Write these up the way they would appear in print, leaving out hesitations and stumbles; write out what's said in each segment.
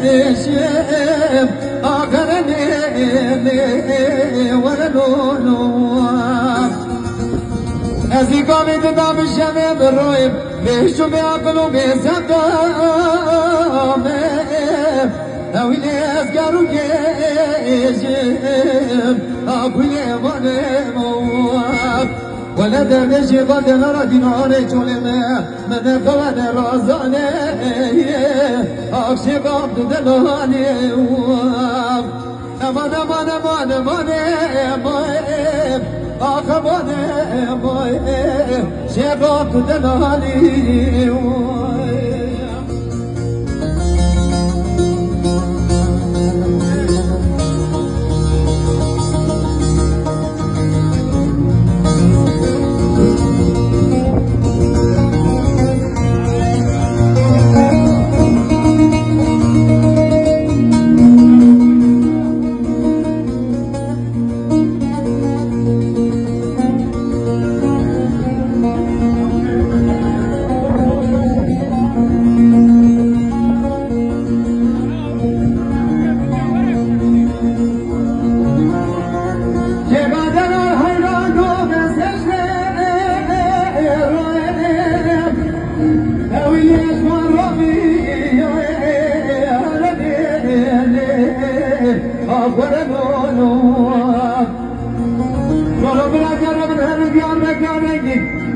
دمشم آخرني ولولو ازی کامی دادم شمه برویم بهشو به عقل و به سقامه اویلی از گرو کشم آقوی مانم ولا دردشی قد نرا دیناره چولمه من قوان رازانه آقشی قام دلانه امان امان امان امان امان آخه بانه شباب دلالی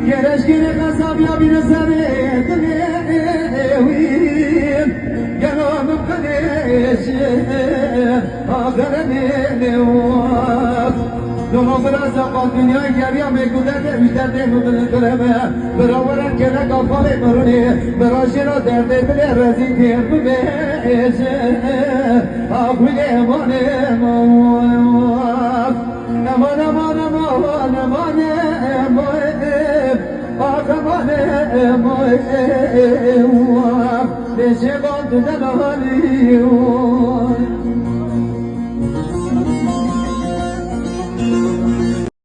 Gerçekten kasap ya bir zaret nevim Yanım kadeşi Ağrını nevak Donu biraz akal dünya geriye mekudete Üsterde mutlu kıleme Bıravuran kene kafalı mıruni Bıraşıra derde bile rezil diyem beşe Ağrını emanem Aman aman aman aman aman Aman aman